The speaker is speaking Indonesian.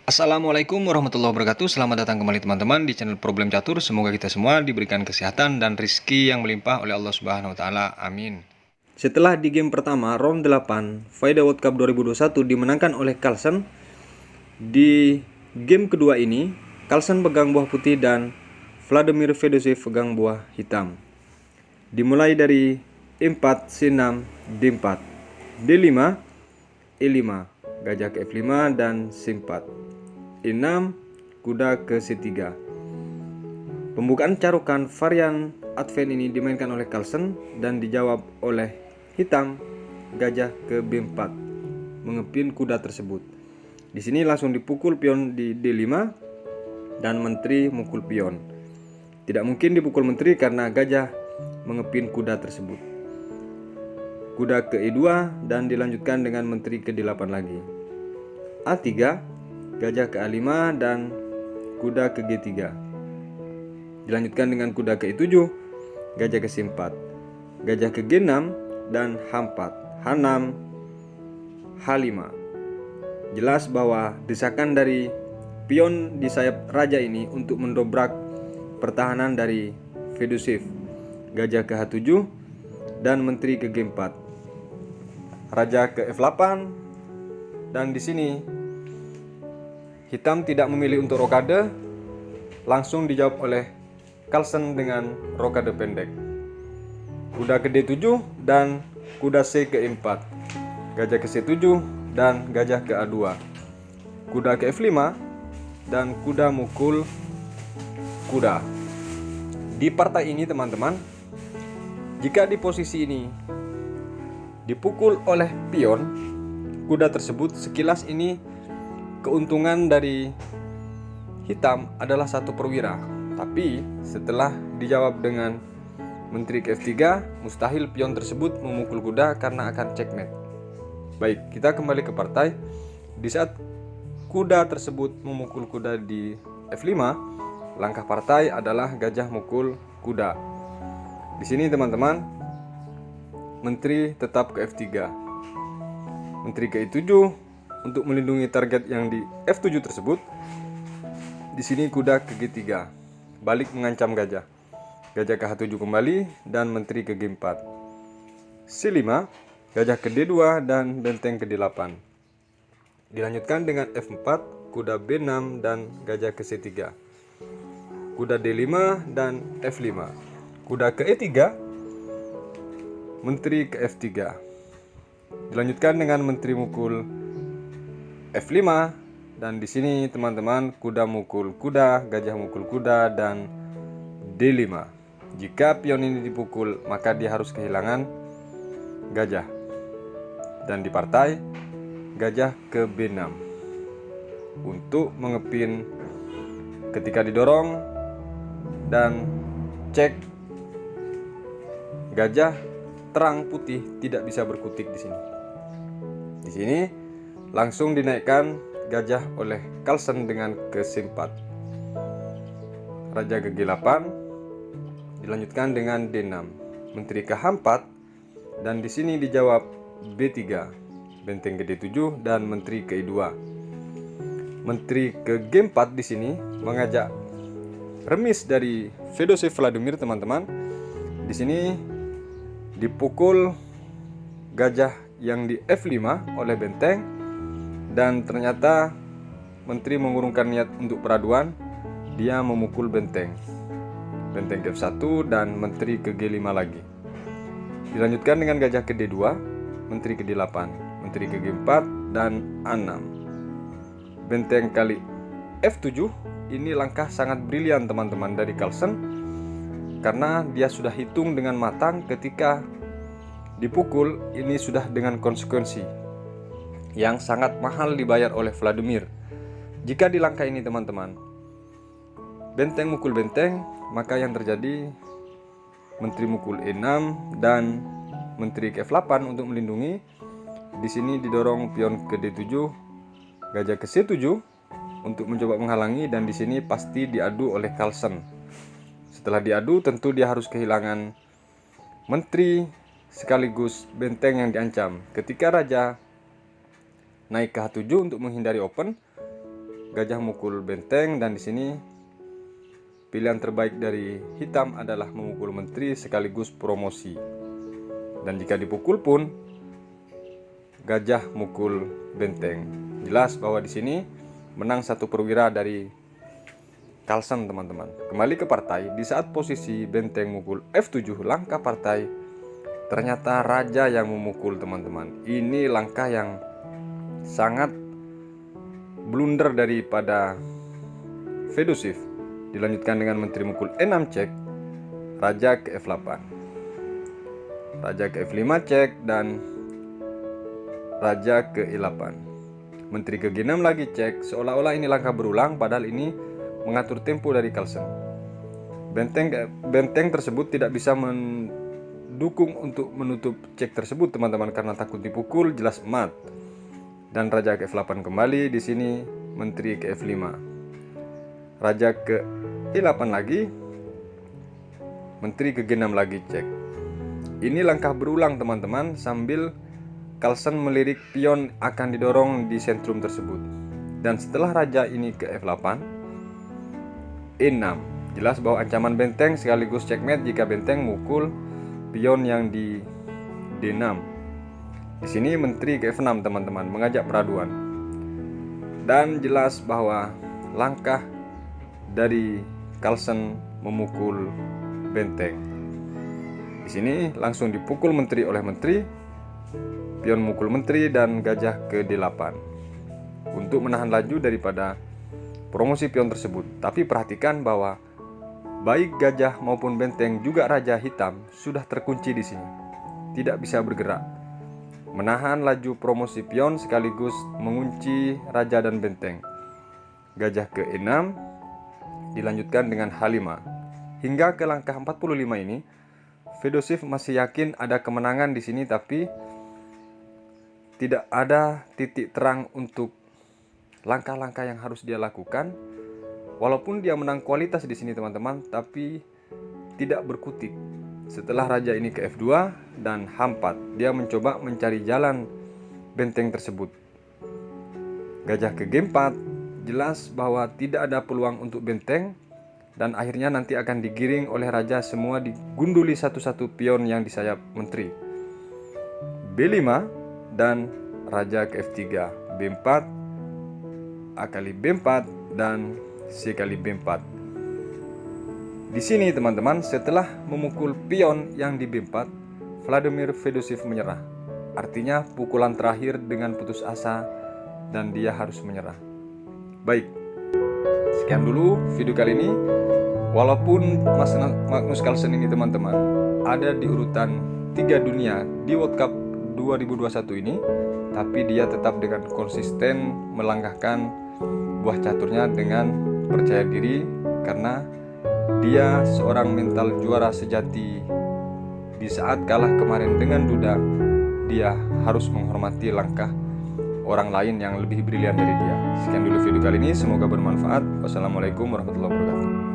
Assalamualaikum warahmatullahi wabarakatuh. Selamat datang kembali teman-teman di channel Problem Catur. Semoga kita semua diberikan kesehatan dan rizki yang melimpah oleh Allah Subhanahu wa taala. Amin. Setelah di game pertama round 8 FIDE World Cup 2021 dimenangkan oleh Carlsen, di game kedua ini Carlsen pegang buah putih dan Vladimir Fedoseev pegang buah hitam. Dimulai dari E4, C6, D4, D5, E5, gajah ke F5 dan C4, E6, kuda ke C3. Pembukaan carukan varian Advent ini dimainkan oleh Carlsen dan dijawab oleh hitam, gajah ke B4, mengepin kuda tersebut. Di sini langsung dipukul pion di D5 dan menteri mukul pion. Tidak mungkin dipukul menteri karena gajah mengepin kuda tersebut. Kuda ke E2 dan dilanjutkan dengan menteri ke D8 lagi. A3, gajah ke A5 dan kuda ke G3. Dilanjutkan dengan kuda ke E7, gajah ke C4, gajah ke G6 dan H4, H6, H5. Jelas bahwa desakan dari pion di sayap raja ini untuk mendobrak pertahanan dari Fedoseev, gajah ke H7 dan menteri ke G4, raja ke F8, dan di sini hitam tidak memilih untuk rokade, langsung dijawab oleh Carlsen dengan rokade pendek. Kuda ke D7 dan kuda C ke E4, gajah ke C7 dan gajah ke A2, kuda ke F5 dan kuda mukul kuda. Di partai ini teman-teman, jika di posisi ini dipukul oleh pion, kuda tersebut sekilas ini keuntungan dari hitam adalah 1 perwira. Tapi setelah dijawab dengan menteri ke F3, mustahil pion tersebut memukul kuda karena akan checkmate. Baik, kita kembali ke partai. Di saat kuda tersebut memukul kuda di F5, langkah partai adalah gajah mukul kuda. Di sini teman-teman, menteri tetap ke F3, menteri ke E7 untuk melindungi target yang di F7 tersebut. Di sini kuda ke G3, balik mengancam gajah. Gajah ke H7 kembali dan menteri ke G4. C5, gajah ke D2 dan benteng ke D8. Dilanjutkan dengan F4, kuda B6 dan gajah ke C3. Kuda D5 dan F5. Kuda ke E3, menteri ke F3. Dilanjutkan dengan menteri mukul F5, dan di sini teman-teman kuda mukul kuda, gajah mukul kuda dan D5. Jika pion ini dipukul, maka dia harus kehilangan gajah. Dan di partai, gajah ke B6 untuk mengepin ketika didorong dan cek gajah terang putih tidak bisa berkutik di sini. Di sini langsung dinaikkan gajah oleh Carlsen dengan ke C4, raja ke G8, dilanjutkan dengan D6, menteri ke H4, dan di sini dijawab B3, benteng ke D7 dan menteri ke E2. Menteri ke G4 di sini mengajak remis dari Fedoseev Vladimir teman-teman. Di sini dipukul gajah yang di F5 oleh benteng, dan ternyata menteri mengurungkan niat untuk peraduan. Dia memukul benteng ke F1 dan menteri ke G5 lagi. Dilanjutkan dengan gajah ke D2, menteri ke D8, menteri ke G4 dan A6, benteng kali F7. Ini langkah sangat brilian teman-teman dari Carlsen, karena dia sudah hitung dengan matang. Ketika dipukul, ini sudah dengan konsekuensi yang sangat mahal dibayar oleh Vladimir. Jika di langkah ini teman-teman, benteng mukul benteng, maka yang terjadi menteri mukul E6 dan menteri ke F8 untuk melindungi. Di sini didorong pion ke D7, gajah ke C7 untuk mencoba menghalangi, dan di sini pasti diadu oleh Carlsen. Setelah diadu, tentu dia harus kehilangan menteri sekaligus benteng yang diancam. Ketika raja naik ke H7 untuk menghindari open, gajah mukul benteng, dan di sini pilihan terbaik dari hitam adalah memukul menteri sekaligus promosi. Dan jika dipukul pun gajah mukul benteng. Jelas bahwa di sini menang 1 perwira dari Carlsen, teman-teman. Kembali ke partai, di saat posisi benteng mukul F7 langkah partai, ternyata raja yang memukul, teman-teman. Ini langkah yang sangat blunder daripada Fedoshev. Dilanjutkan dengan menteri mukul E6 cek, raja ke F8, raja ke F5 cek, dan raja ke E8. Menteri ke G6 lagi cek, seolah-olah ini langkah berulang, padahal ini mengatur tempo dari Carlsen. Benteng tersebut tidak bisa mendukung untuk menutup cek tersebut, teman-teman, karena takut dipukul, jelas mat. Dan raja ke F8 kembali, di sini menteri ke F5. Raja ke E8 lagi, menteri ke G6 lagi cek. Ini langkah berulang, teman-teman, sambil Carlsen melirik pion akan didorong di sentrum tersebut. Dan setelah raja ini ke F8, E6, jelas bahwa ancaman benteng sekaligus checkmate jika benteng mukul pion yang di D6. Di sini menteri ke F6, teman-teman, mengajak peraduan. Dan jelas bahwa langkah dari Carlsen memukul benteng. Di sini langsung dipukul menteri oleh menteri, pion mukul menteri, dan gajah ke D8 untuk menahan laju daripada promosi pion tersebut. Tapi perhatikan bahwa baik gajah maupun benteng juga raja hitam sudah terkunci di sini, tidak bisa bergerak. Menahan laju promosi pion sekaligus mengunci raja dan benteng. Gajah ke E6 dilanjutkan dengan H5. Hingga ke langkah 45 ini, Fedoshev masih yakin ada kemenangan di sini, tapi tidak ada titik terang untuk langkah-langkah yang harus dia lakukan. Walaupun dia menang kualitas di sini, teman-teman, tapi tidak berkutik. Setelah raja ini ke F2 dan H4, dia mencoba mencari jalan benteng tersebut. Gajah ke G4, jelas bahwa tidak ada peluang untuk benteng, dan akhirnya nanti akan digiring oleh raja, semua digunduli satu-satu pion yang di sayap menteri. B5 dan raja ke F3, B4, A kali B4, dan C kali B4. Di sini, teman-teman, setelah memukul pion yang di B4, Vladimir Fedoshev menyerah. Artinya pukulan terakhir dengan putus asa dan dia harus menyerah. Baik, sekian dulu video kali ini. Walaupun Magnus Carlsen ini, teman-teman, ada di urutan 3 dunia di World Cup 2021 ini, tapi dia tetap dengan konsisten melangkahkan buah caturnya dengan percaya diri, karena dia seorang mental juara sejati. Di saat kalah kemarin dengan Duda, dia harus menghormati langkah orang lain yang lebih brilian dari dia. Sekian dulu video kali ini, semoga bermanfaat. Wassalamualaikum warahmatullahi wabarakatuh.